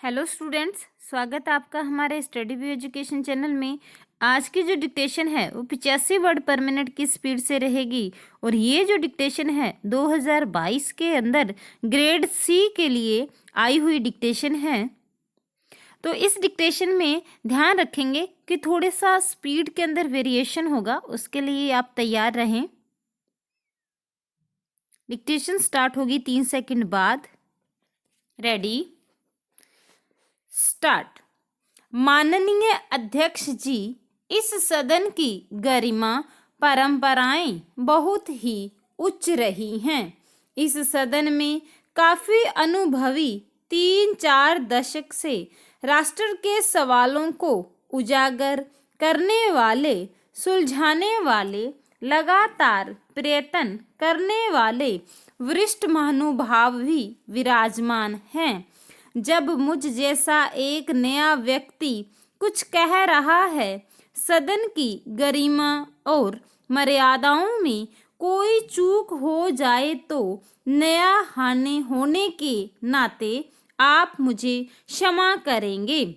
Hello students, स्वागत है आपका हमारे स्टडी व्यू एजुकेशन चैनल में। आज की जो डिक्टेशन है वो 85 वर्ड पर मिनट की स्पीड से रहेगी और ये जो डिक्टेशन है 2022 के अंदर ग्रेड सी के लिए आई हुई डिक्टेशन है। तो इस डिक्टेशन में ध्यान रखेंगे कि थोड़े सा स्पीड के अंदर वेरिएशन होगा, उसके लिए आप तैयार रहें। डिक्टेशन स्टार्ट होगी 3 सेकंड बाद। Ready, start. माननीय अध्यक्ष जी, इस सदन की गरिमा परंपराएं बहुत ही उच्च रही हैं। इस सदन में काफी अनुभवी 3-4 दशक से राष्ट्र के सवालों को उजागर करने वाले, सुलझाने वाले, लगातार प्रयत्न करने वाले वरिष्ठ महानुभाव भी विराजमान हैं। जब मुझ जैसा एक नया व्यक्ति कुछ कह रहा है, सदन की गरिमा और मर्यादाओं में कोई चूक हो जाए तो नया हानि होने के नाते आप मुझे क्षमा करेंगे,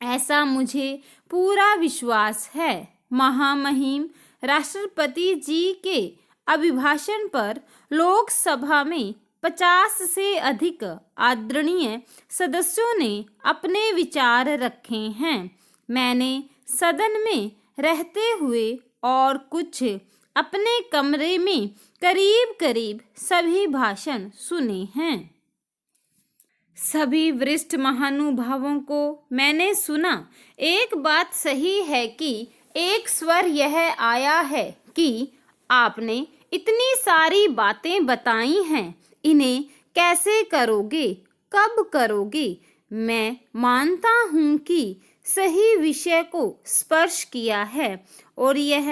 ऐसा मुझे पूरा विश्वास है। महामहिम राष्ट्रपति जी के अभिभाषण पर लोकसभा में 50 से अधिक आदरणीय सदस्यों ने अपने विचार रखे हैं। मैंने सदन में रहते हुए और कुछ अपने कमरे में करीब करीब सभी भाषण सुने हैं। सभी वरिष्ठ महानुभावों को मैंने सुना। एक बात सही है कि एक स्वर यह आया है कि आपने इतनी सारी बातें बताई हैं, इन्हें कैसे करोगे, कब करोगे। मैं मानता हूँ कि सही विषय को स्पर्श किया है और यह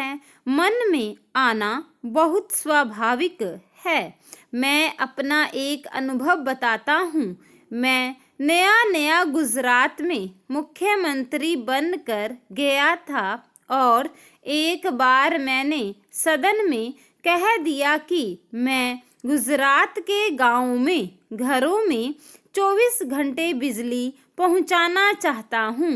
मन में आना बहुत स्वाभाविक है। मैं अपना एक अनुभव बताता हूँ। मैं नया गुजरात में मुख्यमंत्री बनकर गया था और एक बार मैंने सदन में कह दिया कि मैं गुजरात के गांवों में घरों में 24 घंटे बिजली पहुंचाना चाहता हूं।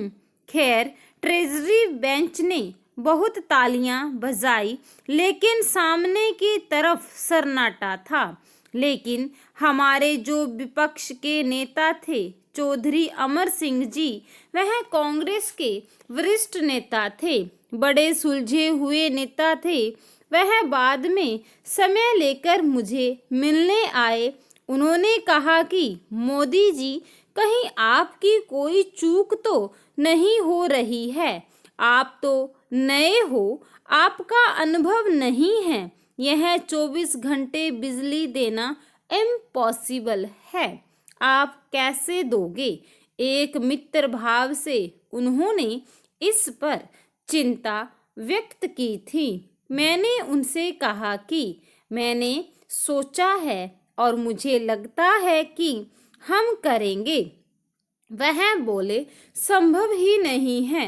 खैर, ट्रेजरी बेंच ने बहुत तालियां बजाई, लेकिन सामने की तरफ सन्नाटा था। लेकिन हमारे जो विपक्ष के नेता थे, चौधरी अमर सिंह जी, वह कांग्रेस के वरिष्ठ नेता थे, बड़े सुलझे हुए नेता थे। वह बाद में समय लेकर मुझे मिलने आए। उन्होंने कहा कि मोदी जी, कहीं आपकी कोई चूक तो नहीं हो रही है। आप तो नए हो, आपका अनुभव नहीं है। यह 24 घंटे बिजली देना इम्पॉसिबल है। आप कैसे दोगे? एक मित्र भाव से उन्होंने इस पर चिंता व्यक्त की थी। मैंने उनसे कहा कि मैंने सोचा है और मुझे लगता है कि हम करेंगे। वह बोले, संभव ही नहीं है।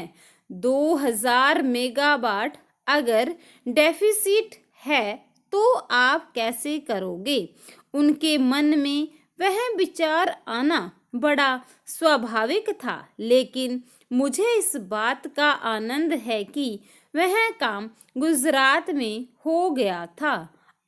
2000 मेगावाट अगर डेफिसिट है तो आप कैसे करोगे? उनके मन में वह विचार आना बड़ा स्वाभाविक था, लेकिन मुझे इस बात का आनंद है कि वह काम गुजरात में हो गया था।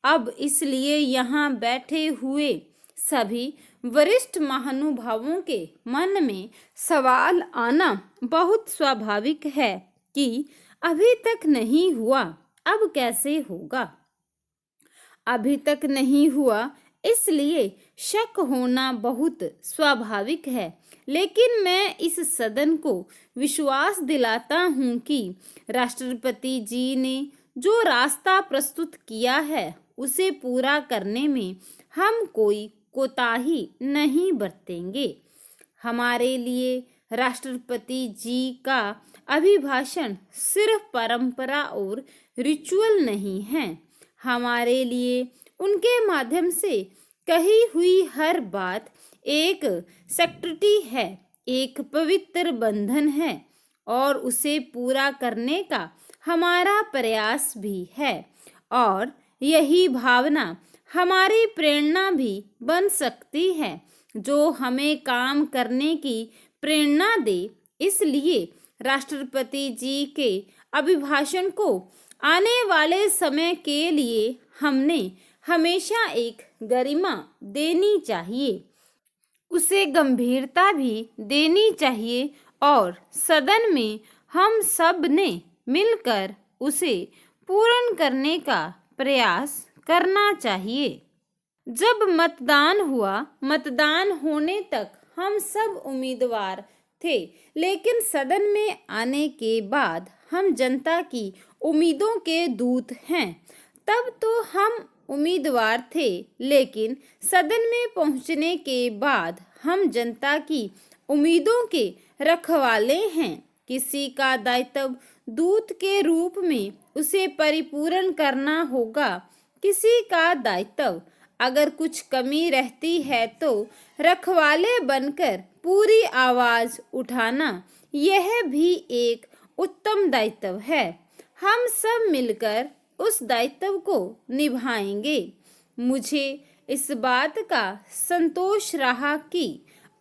अब इसलिए यहाँ बैठे हुए सभी वरिष्ठ महानुभावों के मन में सवाल आना बहुत स्वाभाविक है कि अभी तक नहीं हुआ, अब कैसे होगा। अभी तक नहीं हुआ, इसलिए शक होना बहुत स्वाभाविक है, लेकिन मैं इस सदन को विश्वास दिलाता हूँ कि राष्ट्रपति जी ने जो रास्ता प्रस्तुत किया है उसे पूरा करने में हम कोई कोताही नहीं बरतेंगे। हमारे लिए राष्ट्रपति जी का अभिभाषण सिर्फ परंपरा और रिचुअल नहीं है। हमारे लिए उनके माध्यम से कही हुई हर बात एक सेक्रेटरी है, एक पवित्र बंधन है और उसे पूरा करने का हमारा प्रयास भी है। और यही भावना हमारी प्रेरणा भी बन सकती है, जो हमें काम करने की प्रेरणा दे। इसलिए राष्ट्रपति जी के अभिभाषण को आने वाले समय के लिए हमने हमेशा एक गरिमा देनी चाहिए, उसे गंभीरता भी देनी चाहिए और सदन में हम सब ने मिलकर उसे पूर्ण करने का प्रयास करना चाहिए। जब मतदान हुआ, मतदान होने तक हम सब उम्मीदवार थे, लेकिन सदन में आने के बाद हम जनता की उम्मीदों के दूत हैं। तब तो हम उम्मीदवार थे, लेकिन सदन में पहुंचने के बाद हम जनता की उम्मीदों के रखवाले हैं। किसी का दायित्व दूत के रूप में उसे परिपूर्ण करना होगा। किसी का दायित्व अगर कुछ कमी रहती है तो रखवाले बनकर पूरी आवाज उठाना, यह भी एक उत्तम दायित्व है। हम सब मिलकर उस दायित्व को निभाएंगे। मुझे इस बात का संतोष रहा कि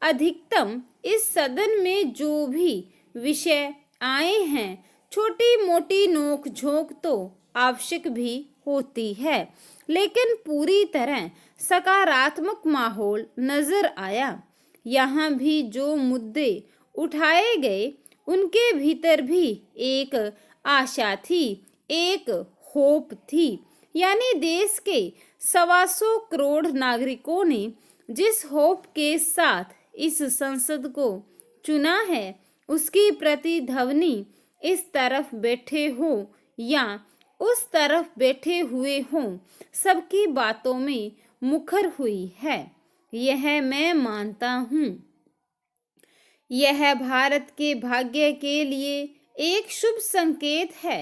अधिकतम इस सदन में जो भी विषय आए हैं, छोटी मोटी नोक झोंक तो आवश्यक भी होती है, लेकिन पूरी तरह सकारात्मक माहौल नजर आया। यहाँ भी जो मुद्दे उठाए गए, उनके भीतर भी एक आशा थी, एक होप थी। यानी देश के 125 करोड़ नागरिकों ने जिस होप के साथ इस संसद को चुना है, उसकी प्रतिध्वनि इस तरफ बैठे हो या उस तरफ बैठे हुए हों, सबकी बातों में मुखर हुई है। यह मैं मानता हूँ। यह भारत के भाग्य के लिए एक शुभ संकेत है।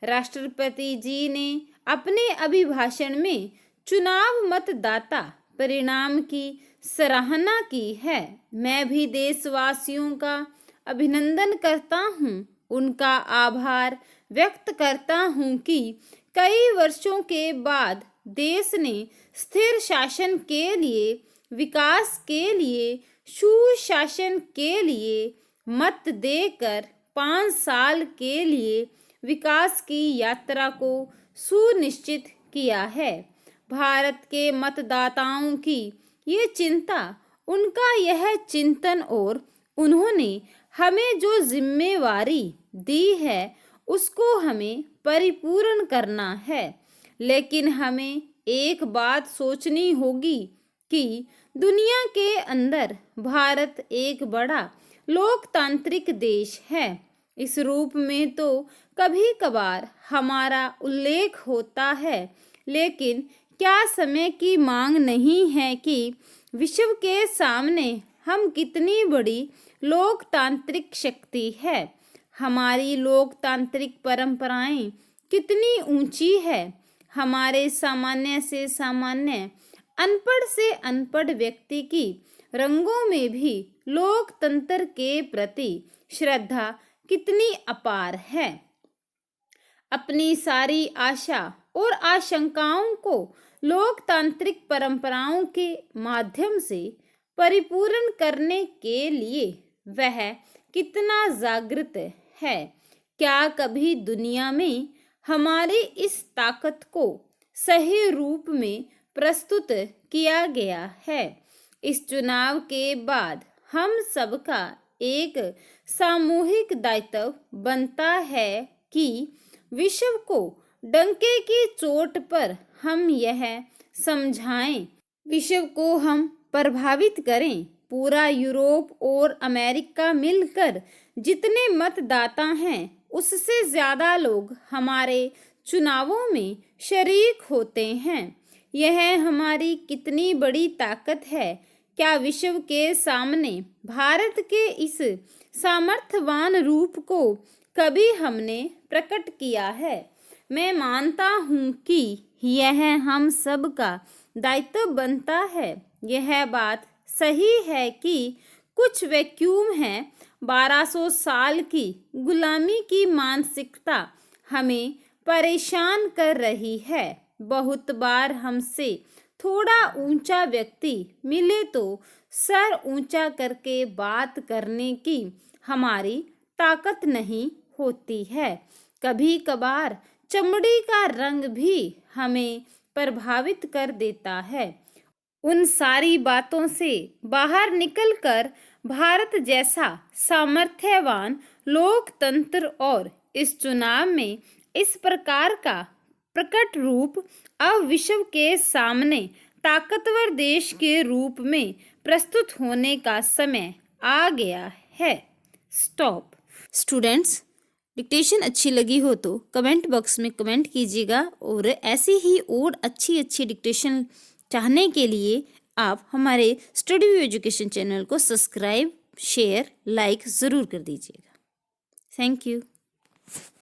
राष्ट्रपति जी ने अपने अभिभाषण में चुनाव मतदाता परिणाम की सराहना की है। मैं भी देशवासियों का अभिनंदन करता हूँ, उनका आभार व्यक्त करता हूँ कि कई वर्षों के बाद देश ने स्थिर शासन के लिए, विकास के लिए, सुशासन के लिए मत देकर 5 साल के लिए विकास की यात्रा को सुनिश्चित किया है। भारत के मतदाताओं की ये चिंता, उनका यह चिंतन और उन्होंने हमें जो जिम्मेवारी दी है, उसको हमें परिपूर्ण करना है। लेकिन हमें एक बात सोचनी होगी कि दुनिया के अंदर भारत एक बड़ा लोकतांत्रिक देश है। इस रूप में तो कभी कभार हमारा उल्लेख होता है, लेकिन क्या समय की मांग नहीं है कि विश्व के सामने हम कितनी बड़ी लोकतांत्रिक शक्ति है, हमारी लोकतांत्रिक परंपराएं कितनी ऊंची है। हमारे सामान्य से सामान्य, अनपढ़ से अनपढ़ व्यक्ति की रंगों में भी लोकतंत्र के प्रति श्रद्धा कितनी अपार है। अपनी सारी आशा और आशंकाओं को लोकतांत्रिक परंपराओं के माध्यम से परिपूर्ण करने के लिए वह कितना जागृत है। क्या कभी दुनिया में हमारी इस ताकत को सही रूप में प्रस्तुत किया गया है? इस चुनाव के बाद हम सबका एक सामूहिक दायित्व बनता है कि विश्व को डंके की चोट पर हम यह समझाएं, विश्व को हम प्रभावित करें। पूरा यूरोप और अमेरिका मिलकर जितने मतदाता हैं, उससे ज़्यादा लोग हमारे चुनावों में शरीक होते हैं। यह हमारी कितनी बड़ी ताकत है। क्या विश्व के सामने भारत के इस सामर्थ्यवान रूप को कभी हमने प्रकट किया है? मैं मानता हूँ कि यह हम सब का दायित्व बनता है। यह बात सही है कि कुछ वैक्यूम है। 1200 साल की गुलामी की मानसिकता हमें परेशान कर रही है। बहुत बार हमसे थोड़ा ऊंचा व्यक्ति मिले तो सर ऊंचा करके बात करने की हमारी ताकत नहीं होती है। कभी कभार चमड़ी का रंग भी हमें प्रभावित कर देता है। उन सारी बातों से बाहर निकलकर भारत जैसा सामर्थ्यवान लोकतंत्र और इस चुनाव में इस प्रकार का प्रकट रूप अब विश्व के सामने ताकतवर देश के रूप में प्रस्तुत होने का समय आ गया है। स्टॉप। स्टूडेंट्स, डिक्टेशन अच्छी लगी हो तो कमेंट बॉक्स में कमेंट कीजिएगा और ऐसी ही और अच्छी अच्छी डिक्टेशन चाहने के लिए आप हमारे स्टडी व्यू एजुकेशन चैनल को सब्सक्राइब, शेयर, लाइक ज़रूर कर दीजिएगा। Thank you.